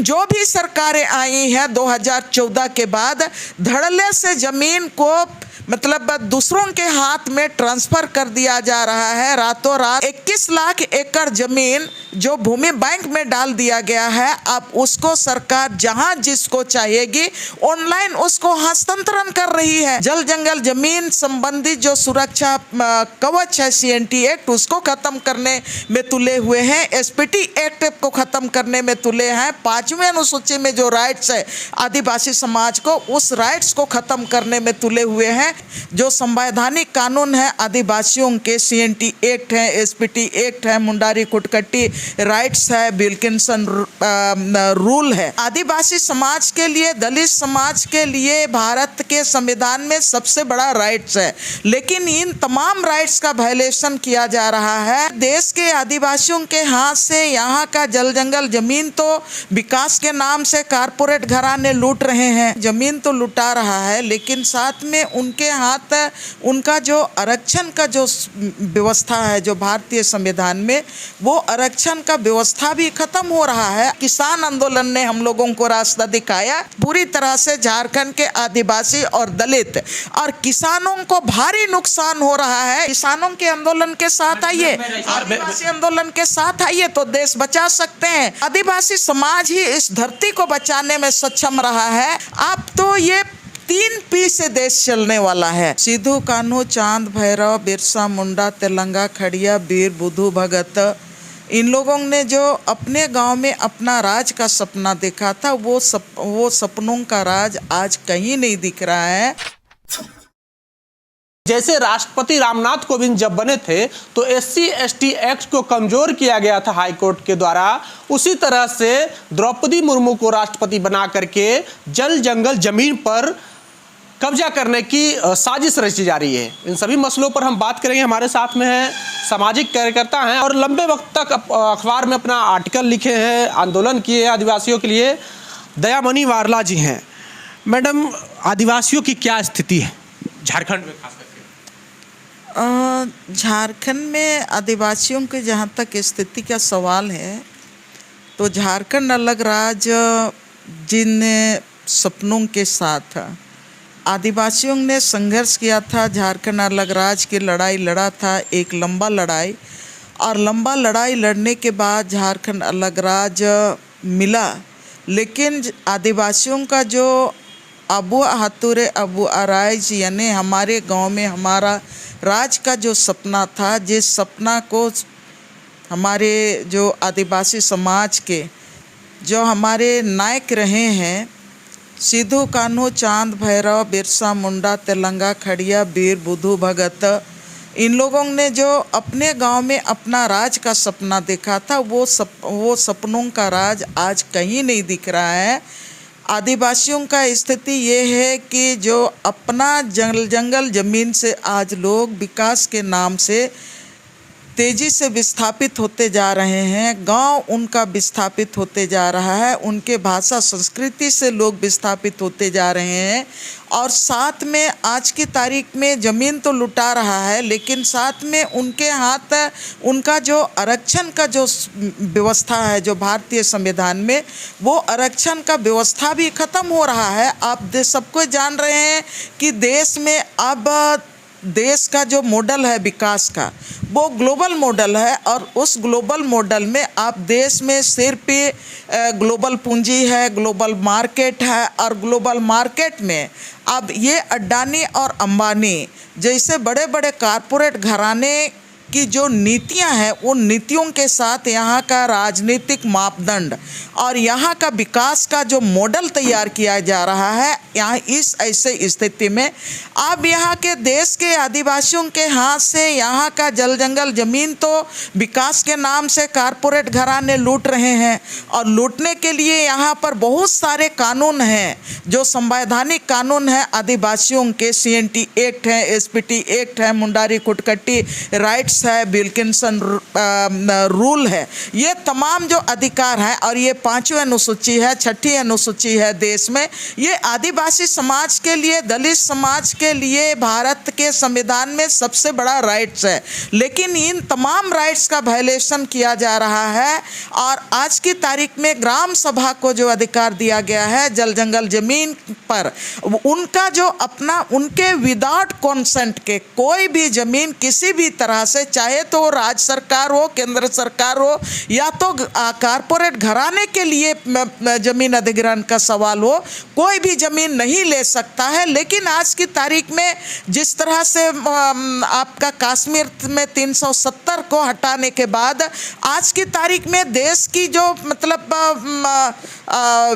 जो भी सरकारें आई हैं 2014 के बाद धड़ल्ले से जमीन को मतलब दूसरों के हाथ में ट्रांसफर कर दिया जा रहा है। रातों रात 21 लाख एकड़ जमीन जो भूमि बैंक में डाल दिया गया है, अब उसको सरकार जहां जिसको चाहेगी ऑनलाइन उसको हस्तांतरण कर रही है। जल जंगल जमीन संबंधी जो सुरक्षा कवच है CNT एक्ट, उसको खत्म करने में तुले हुए हैं। SPT एक्ट को खत्म करने में तुले हैं। 5वीं अनुसूची में जो राइट्स है आदिवासी समाज को, उस राइट्स को खत्म करने में तुले हुए हैं। जो संवैधानिक कानून है आदिवासियों के, CNT एक्ट है, SPT एक्ट है, मुंडारी कुटकट्टी राइट्स है, विल्किंसन रूल है। आदिवासी समाज के लिए, दलित समाज के लिए भारत के संविधान में सबसे बड़ा राइट्स है, लेकिन इन तमाम राइट्स का वायलेशन किया जा रहा है। देश के आदिवासियों के हाथ से यहाँ का जल जंगल जमीन तो विकास के नाम से कारपोरेट घराने लूट रहे हैं। जमीन तो लुटा रहा है, लेकिन साथ में उनके हाथ उनका जो आरक्षण का जो व्यवस्था है जो भारतीय संविधान में, वो आरक्षण का व्यवस्था भी खत्म हो रहा है। किसान आंदोलन ने हम लोगों को रास्ता दिखाया। पूरी तरह से झारखंड के आदिवासी और दलित और किसानों को भारी नुकसान हो रहा है। किसानों के आंदोलन के साथ आइए, आदिवासी आंदोलन के साथ आइए तो देश बचा सकते हैं। आदिवासी समाज ही इस धरती को बचाने में सक्षम रहा है। अब तो ये 3P से देश चलने वाला है। सिद्धू कान्हू, चांद भैरव, बिरसा मुंडा, तेलंगा खड़िया, वीर बुद्धू भगत, इन लोगों ने जो अपने गांव में अपना राज का सपना देखा था, वो सपनों का राज आज कहीं नहीं दिख रहा है। जैसे राष्ट्रपति रामनाथ कोविंद जब बने थे तो SC/ST एक्ट को कमजोर किया गया था हाई कोर्ट के द्वारा, उसी तरह से द्रौपदी मुर्मू को राष्ट्रपति बना करके जल जंगल जमीन पर कब्जा करने की साजिश रची जा रही है। इन सभी मसलों पर हम बात करेंगे। हमारे साथ में है सामाजिक कार्यकर्ता हैं और लंबे वक्त तक अखबार में अपना आर्टिकल लिखे हैं, आंदोलन किए हैं आदिवासियों के लिए। दयामणि वारला जी हैं। मैडम, आदिवासियों की क्या स्थिति है झारखंड में खास करके? झारखंड में आदिवासियों के जहाँ तक स्थिति का सवाल है, तो झारखंड अलग राज्य जिन सपनों के साथ आदिवासियों ने संघर्ष किया था, झारखंड अलग राज्य की लड़ाई लड़ा था, एक लंबा लड़ाई, और लंबा लड़ाई लड़ने के बाद झारखंड अलग राज्य मिला। लेकिन आदिवासियों का जो अबू हातुरे अबू आराइज यानी हमारे गांव में हमारा राज का जो सपना था, जिस सपना को हमारे जो आदिवासी समाज के जो हमारे नायक रहे हैं, सिद्धू कान्हू, चांद भैरव, बिरसा मुंडा, तेलंगा खड़िया, वीर बुद्धू भगत, इन लोगों ने जो अपने गांव में अपना राज का सपना देखा था, वो सपनों का राज आज कहीं नहीं दिख रहा है। आदिवासियों का स्थिति ये है कि जो अपना जंगल जमीन से आज लोग विकास के नाम से तेज़ी से विस्थापित होते जा रहे हैं। गांव उनका विस्थापित होते जा रहा है, उनके भाषा संस्कृति से लोग विस्थापित होते जा रहे हैं, और साथ में आज की तारीख में ज़मीन तो लुटा रहा है, लेकिन साथ में उनके हाथ उनका जो आरक्षण का जो व्यवस्था है जो भारतीय संविधान में, वो आरक्षण का व्यवस्था भी ख़त्म हो रहा है। आप सबको जान रहे हैं कि देश में अब देश का जो मॉडल है विकास का, वो ग्लोबल मॉडल है, और उस ग्लोबल मॉडल में आप देश में सिर्फ ग्लोबल पूंजी है, ग्लोबल मार्केट है, और ग्लोबल मार्केट में अब ये अडानी और अंबानी जैसे बड़े बड़े कारपोरेट घराने की जो नीतियां हैं, उन नीतियों के साथ यहाँ का राजनीतिक मापदंड और यहाँ का विकास का जो मॉडल तैयार किया जा रहा है, यहाँ इस ऐसे स्थिति में अब यहाँ के देश के आदिवासियों के हाथ से यहाँ का जल जंगल जमीन तो विकास के नाम से कारपोरेट घराने लूट रहे हैं, और लूटने के लिए यहाँ पर बहुत सारे कानून हैं जो संवैधानिक कानून है आदिवासियों के। CNT एक्ट है, SPT एक्ट है, मुंडारी कुटकट्टी राइट्स राइट्स है, विल्किंसन रूल है, ये तमाम जो अधिकार हैं, और ये 5वीं अनुसूची है, 6ठी अनुसूची है देश में, ये आदिवासी समाज के लिए, दलित समाज के लिए भारत के संविधान में सबसे बड़ा राइट्स है। लेकिन इन तमाम राइट्स का वायलेशन किया जा रहा है। और आज की तारीख में ग्राम सभा को जो अधिकार दिया गया है जल जंगल जमीन पर, उनका जो अपना, उनके विदाउट कंसेंट के कोई भी जमीन किसी भी तरह से, चाहे तो राज्य सरकार हो, केंद्र सरकार हो, या तो कारपोरेट घराने के लिए जमीन अधिग्रहण का सवाल हो, कोई भी जमीन नहीं ले सकता है। लेकिन आज की तारीख में जिस तरह से आपका कश्मीर में 370 को हटाने के बाद आज की तारीख में देश की जो मतलब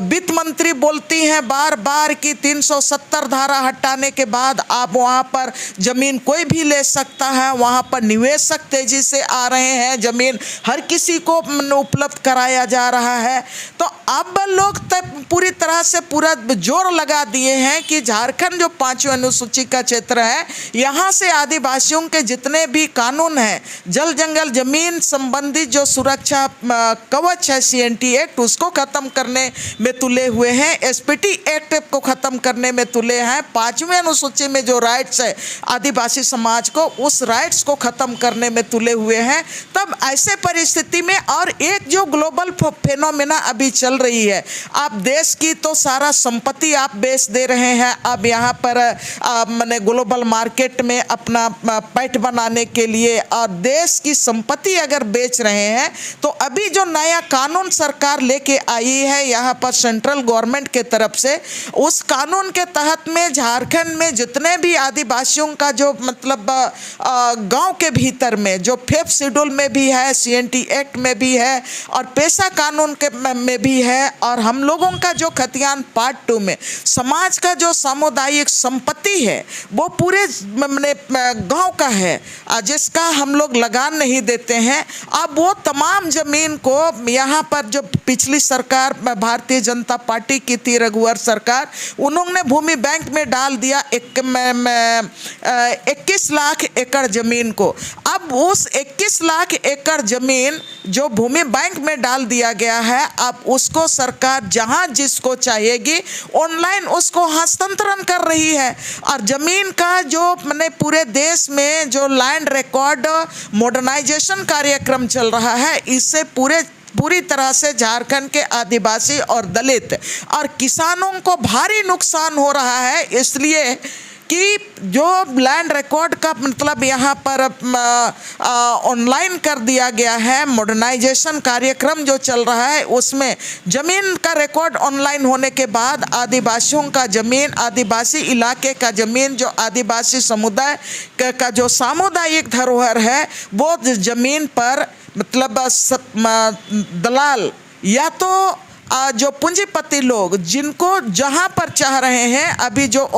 वित्त मंत्री बोलती हैं बार बार कि 370 धारा हटाने के बाद आप वहाँ पर ज़मीन कोई भी ले सकता है, वहाँ पर निवेशक तेजी से आ रहे हैं, ज़मीन हर किसी को उपलब्ध कराया जा रहा है। तो अब लोग पूरी तरह से पूरा जोर लगा दिए हैं कि झारखंड जो 5वीं अनुसूची का क्षेत्र है, यहाँ से आदिवासियों के जितने भी कानून हैं, जल जंगल जमीन संबंधी जो सुरक्षा कवच है CNT एक्ट, उसको ख़त्म करने में तुले हुए हैं, SPT एक्ट को ख़त्म करने में तुले हैं, 5वीं अनुसूची में जो राइट्स है आदिवासी समाज को, उस राइट्स को ख़त्म करने में तुले हुए हैं। तब ऐसे परिस्थिति में, और एक जो ग्लोबल फेनोमेना अभी चल रही है, आप देश की तो सारा संपत्ति आप बेच दे रहे हैं, अब यहाँ पर मैंने ग्लोबल मार्केट में अपना पैठ बनाने के लिए, और देश की संपत्ति अगर बेच रहे हैं, तो अभी जो नया कानून सरकार लेके आई है यहाँ पर सेंट्रल गवर्नमेंट के तरफ से, उस कानून के तहत में झारखंड में जितने भी आदिवासियों का जो मतलब गांव के भीतर में जो 5th शेड्यूल में भी है, CNT एक्ट में भी है, और पेशा कानून के में भी है, और हम लोगों का जो खतियान पार्ट 2 में समाज का जो सामुदायिक संपत्ति है वो पूरे गांव का है, जिसका हम लोग लगान नहीं देते हैं। अब वो तमाम ज़मीन को यहाँ पर जो पिछली सरकार भारतीय जनता पार्टी की थी, रघुवर सरकार, उन्होंने भूमि बैंक में डाल दिया 21 लाख एकड़ ज़मीन को। अब उस 21 लाख एकड़ ज़मीन जो भूमि बैंक में डाल दिया गया है, अब उसको सरकार जहां जिसको चाहेगी ऑनलाइन उसको हस्तांतरण कर रही है। और ज़मीन का जो मैंने पूरे देश में जो लैंड रिकॉर्ड मॉडर्नाइजेशन कार्यक्रम चल रहा है, इससे पूरी तरह से झारखंड के आदिवासी और दलित और किसानों को भारी नुकसान हो रहा है। इसलिए कि जो लैंड रिकॉर्ड का मतलब यहाँ पर ऑनलाइन कर दिया गया है, मॉडर्नाइजेशन कार्यक्रम जो चल रहा है, उसमें ज़मीन का रिकॉर्ड ऑनलाइन होने के बाद आदिवासियों का ज़मीन, आदिवासी इलाके का ज़मीन, जो आदिवासी समुदाय का जो सामुदायिक धरोहर है, वो ज़मीन पर मतलब दलाल या तो जो पूंजीपति लोग जिनको जहां पर चाह रहे हैं, अभी जो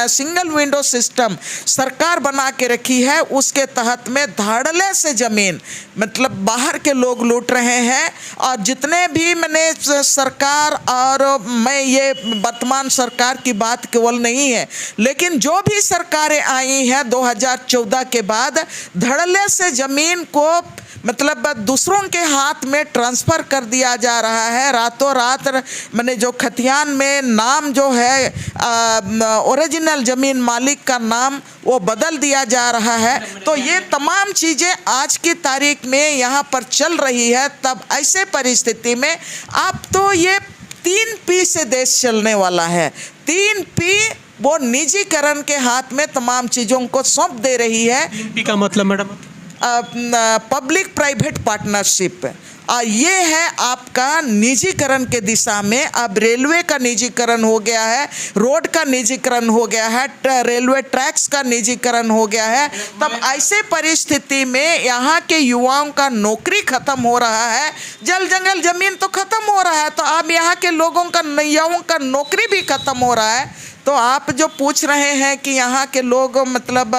सिंगल विंडो सिस्टम सरकार बना के रखी है, उसके तहत में धड़ल्ले से ज़मीन मतलब बाहर के लोग लूट रहे हैं। और जितने भी मैंने सरकार, और मैं ये वर्तमान सरकार की बात केवल नहीं है, लेकिन जो भी सरकारें आई हैं 2014 के बाद, धड़ल्ले से ज़मीन को मतलब दूसरों के हाथ में ट्रांसफ़र कर दिया जा रहा है। रातों रात मैंने जो खतियान में नाम जो है ओरिजिनल ज़मीन मालिक का नाम वो बदल दिया जा रहा है। तो ये तमाम चीज़ें आज की तारीख में यहाँ पर चल रही है। तब ऐसे परिस्थिति में आप तो ये 3P से देश चलने वाला है। 3P वो निजीकरण के हाथ में तमाम चीज़ों को सौंप दे रही है। 3P का मतलब मैडम पब्लिक प्राइवेट पार्टनरशिप, ये है आपका निजीकरण के दिशा में। अब रेलवे का निजीकरण हो गया है, रोड का निजीकरण हो गया है, रेलवे ट्रैक्स का निजीकरण हो गया है। तब ऐसे परिस्थिति में यहाँ के युवाओं का नौकरी खत्म हो रहा है, जल जंगल जमीन तो खत्म हो रहा है, तो अब यहाँ के लोगों का, नैयाओं का नौकरी भी खत्म हो रहा है। तो आप जो पूछ रहे हैं कि यहाँ के लोग मतलब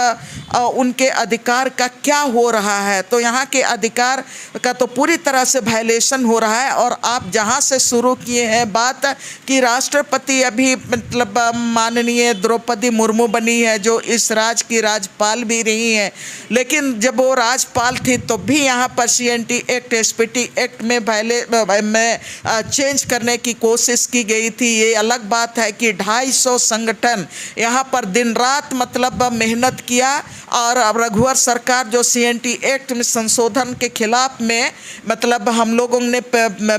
उनके अधिकार का क्या हो रहा है, तो यहाँ के अधिकार का तो पूरी तरह से वायलेशन हो रहा है। और आप जहाँ से शुरू किए हैं बात कि राष्ट्रपति अभी मतलब माननीय द्रौपदी मुर्मू बनी है, जो इस राज्य की राज्यपाल भी रही हैं, लेकिन जब वो राज्यपाल थी तो भी यहाँ पर CNT एक्ट SPT एक्ट में चेंज करने की कोशिश की गई थी। ये अलग बात है कि 250 संगठन यहाँ पर दिन रात मतलब मेहनत किया और रघुवर सरकार जो CNT एक्ट में संशोधन के खिलाफ में मतलब हम लोगों ने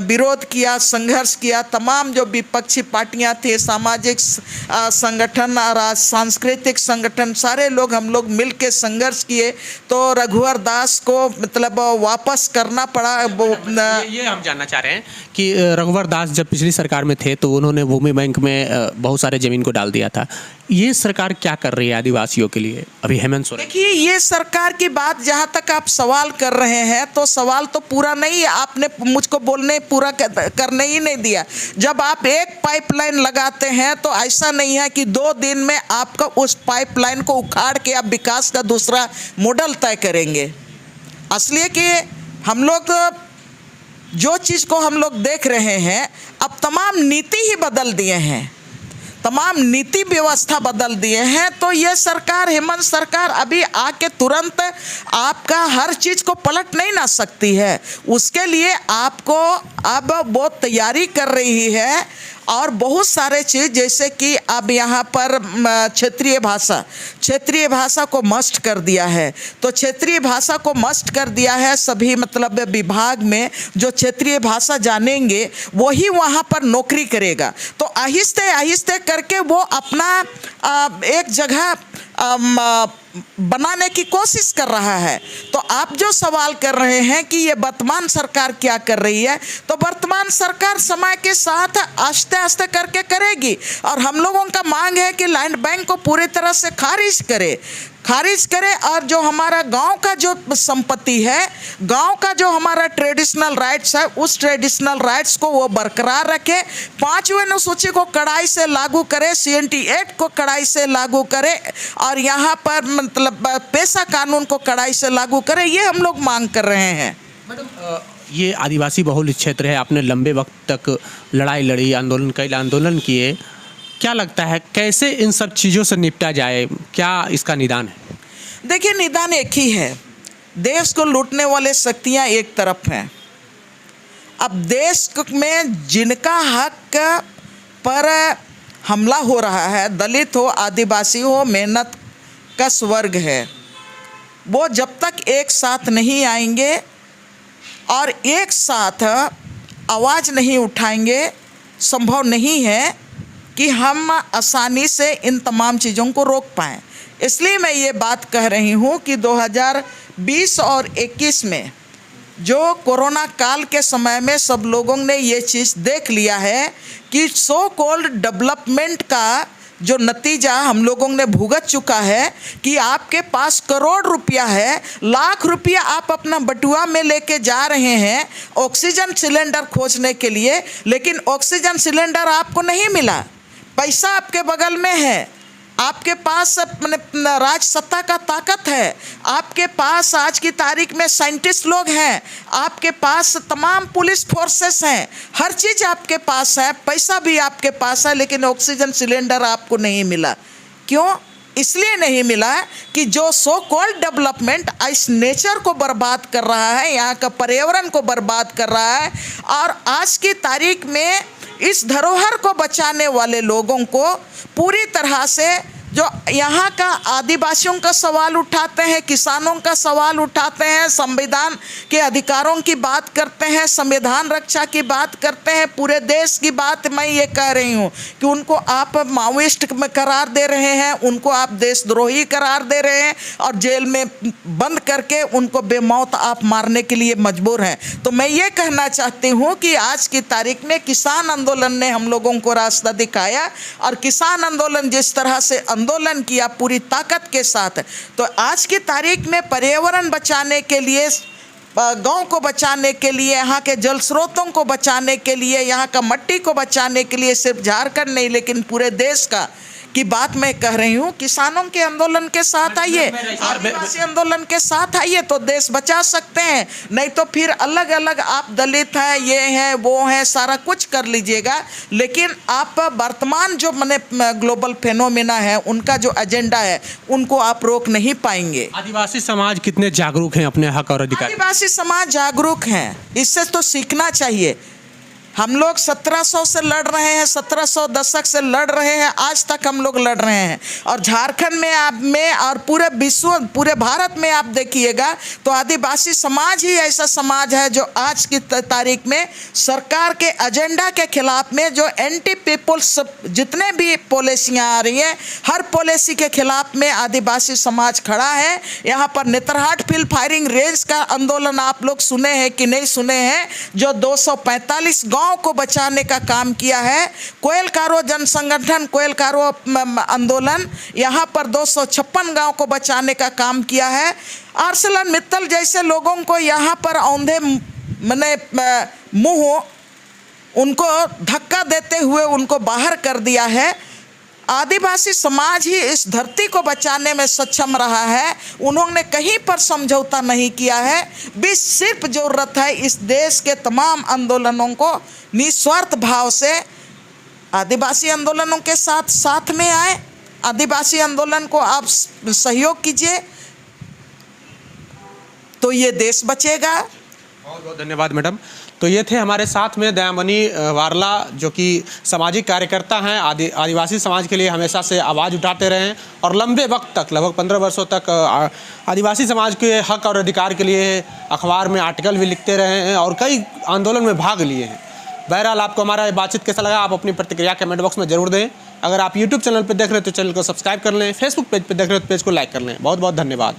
विरोध किया, संघर्ष किया। तमाम जो विपक्षी पार्टियां थी, सामाजिक संगठन और सांस्कृतिक संगठन, सारे लोग हम लोग मिल के संघर्ष किए, तो रघुवर दास को मतलब वापस करना पड़ा। ये हम जानना चाह रहे हैं कि रघुवर दास जब पिछली सरकार में थे तो उन्होंने भूमि बैंक में बहुत सारे ज़मीन को डाल दिया था। ये सरकार क्या कर रही है आदिवासियों के लिए अभी हेमंत सोरेन? देखिए, ये सरकार की बात जहाँ तक आप सवाल कर रहे हैं तो सवाल तो पूरा नहीं है, आपने मुझको बोलने पूरा करने ही नहीं दिया। जब आप एक पाइपलाइन लगाते हैं तो ऐसा नहीं है कि 2 दिन में आपका उस पाइपलाइन को उखाड़ के आप विकास का दूसरा मॉडल तय करेंगे। इसलिए कि हम लोग जो चीज़ को हम लोग देख रहे हैं, अब तमाम नीति ही बदल दिए हैं, तमाम नीति व्यवस्था बदल दिए हैं। तो ये सरकार, हेमंत सरकार अभी आके तुरंत आपका हर चीज़ को पलट नहीं ना सकती है। उसके लिए आपको अब बहुत तैयारी कर रही है और बहुत सारे चीज़, जैसे कि अब यहाँ पर क्षेत्रीय भाषा को मस्ट कर दिया है। तो क्षेत्रीय भाषा को मस्ट कर दिया है सभी मतलब विभाग में, जो क्षेत्रीय भाषा जानेंगे वही वहाँ पर नौकरी करेगा। तो आहिस्ते आहिस्ते करके वो अपना एक जगह बनाने की कोशिश कर रहा है। तो आप जो सवाल कर रहे हैं कि ये वर्तमान सरकार क्या कर रही है, तो वर्तमान सरकार समय के साथ आस्ते आस्ते करके करेगी। और हम लोगों का मांग है कि लैंड बैंक को पूरी तरह से खारिज करे और जो हमारा गांव का जो संपत्ति है, गांव का जो हमारा ट्रेडिशनल राइट्स है, उस ट्रेडिशनल राइट्स को वो बरकरार रखे। 5वीं अनुसूची को कड़ाई से लागू करे, CNT एक्ट को कड़ाई से लागू करे और यहाँ पर मतलब पेशा कानून को कड़ाई से लागू करे। ये हम लोग मांग कर रहे हैं। मैडम, ये आदिवासी बहुल क्षेत्र है, आपने लंबे वक्त तक लड़ाई लड़ी, आंदोलन किए। क्या लगता है कैसे इन सब चीज़ों से निपटा जाए, क्या इसका निदान है? देखिए, निदान एक ही है। देश को लूटने वाले शक्तियां एक तरफ हैं। अब देश में जिनका हक पर हमला हो रहा है, दलित हो, आदिवासी हो, मेहनत कश वर्ग है, वो जब तक एक साथ नहीं आएंगे और एक साथ आवाज़ नहीं उठाएंगे, संभव नहीं है कि हम आसानी से इन तमाम चीज़ों को रोक पाएँ। इसलिए मैं ये बात कह रही हूँ कि 2020 और 21 में जो कोरोना काल के समय में सब लोगों ने ये चीज़ देख लिया है कि सो कॉल्ड डेवलपमेंट का जो नतीजा हम लोगों ने भुगत चुका है कि आपके पास करोड़ रुपया है, लाख रुपया आप अपना बटुआ में लेके जा रहे हैं ऑक्सीजन सिलेंडर खोजने के लिए, लेकिन ऑक्सीजन सिलेंडर आपको नहीं मिला। पैसा आपके बगल में है, आपके पास राज सत्ता का ताकत है, आपके पास आज की तारीख में साइंटिस्ट लोग हैं, आपके पास तमाम पुलिस फोर्सेस हैं, हर चीज़ आपके पास है, पैसा भी आपके पास है, लेकिन ऑक्सीजन सिलेंडर आपको नहीं मिला। क्यों? इसलिए नहीं मिला कि जो सो कॉल्ड डेवलपमेंट इस नेचर को बर्बाद कर रहा है, यहाँ का पर्यावरण को बर्बाद कर रहा है। और आज की तारीख में इस धरोहर को बचाने वाले लोगों को पूरी तरह से जो यहाँ का आदिवासियों का सवाल उठाते हैं, किसानों का सवाल उठाते हैं, संविधान के अधिकारों की बात करते हैं, संविधान रक्षा की बात करते हैं, पूरे देश की बात मैं ये कह रही हूँ कि उनको आप माओइस्ट में करार दे रहे हैं, उनको आप देशद्रोही करार दे रहे हैं और जेल में बंद करके उनको बेमौत आप मारने के लिए मजबूर हैं। तो मैं ये कहना चाहती हूँ कि आज की तारीख में किसान आंदोलन ने हम लोगों को रास्ता दिखाया और किसान आंदोलन जिस तरह से आंदोलन किया पूरी ताकत के साथ, तो आज की तारीख में पर्यावरण बचाने के लिए, गांव को बचाने के लिए, यहाँ के जल स्रोतों को बचाने के लिए, यहाँ का मिट्टी को बचाने के लिए सिर्फ झारखंड नहीं लेकिन पूरे देश का की बात मैं कह रही हूँ। किसानों के आंदोलन के साथ आइए, आदिवासी आंदोलन के साथ आइए तो देश बचा सकते हैं। नहीं तो फिर अलग अलग आप दलित हैं, ये हैं, वो हैं, सारा कुछ कर लीजिएगा, लेकिन आप वर्तमान जो मने ग्लोबल फेनोमेना है, उनका जो एजेंडा है, उनको आप रोक नहीं पाएंगे। आदिवासी समाज कितने जागरूक हैं अपने हक और अधिकार? आदिवासी समाज जागरूक हैं, इससे तो सीखना चाहिए। हम लोग 1700 से लड़ रहे हैं, 1700 दशक से लड़ रहे हैं, आज तक हम लोग लड़ रहे हैं। और झारखंड में और पूरे विश्व, पूरे भारत में आप देखिएगा तो आदिवासी समाज ही ऐसा समाज है जो आज की तारीख में सरकार के एजेंडा के खिलाफ में, जो एंटी पीपल्स जितने भी पॉलिसियाँ आ रही हैं, हर पॉलिसी के खिलाफ में आदिवासी समाज खड़ा है। यहाँ पर नेतरहाट फील्ड फायरिंग रेंज का आंदोलन आप लोग सुने हैं कि नहीं सुने हैं, जो 245 गांव को बचाने का काम किया है। कोयल कारो जन संगठन, कोयल कारो आंदोलन यहाँ पर 256 गांव को बचाने का काम किया है। आर्सलन मित्तल जैसे लोगों को यहाँ पर औंधे मने मुंह उनको धक्का देते हुए उनको बाहर कर दिया है। आदिवासी समाज ही इस धरती को बचाने में सक्षम रहा है, उन्होंने कहीं पर समझौता नहीं किया है। बस सिर्फ ज़रूरत है इस देश के तमाम आंदोलनों को निस्वार्थ भाव से आदिवासी आंदोलनों के साथ में आए, आदिवासी आंदोलन को आप सहयोग कीजिए तो ये देश बचेगा। बहुत बहुत धन्यवाद मैडम। तो ये थे हमारे साथ में दयामणि वारला, जो कि सामाजिक कार्यकर्ता हैं, आदिवासी समाज के लिए हमेशा से आवाज़ उठाते रहे हैं और लंबे वक्त तक, लगभग 15 वर्षों तक आदिवासी समाज के हक और अधिकार के लिए अखबार में आर्टिकल भी लिखते रहे हैं और कई आंदोलन में भाग लिए हैं। बहरहाल आपको हमारा बातचीत कैसा लगा, आप अपनी प्रतिक्रिया कमेंट बॉक्स में जरूर दें। अगर आप यूट्यूब चैनल पर देख रहे हो तो चैनल को सब्सक्राइब कर लें, फेसबुक पेज पर देख रहे हो तो पेज को लाइक कर लें। बहुत बहुत धन्यवाद।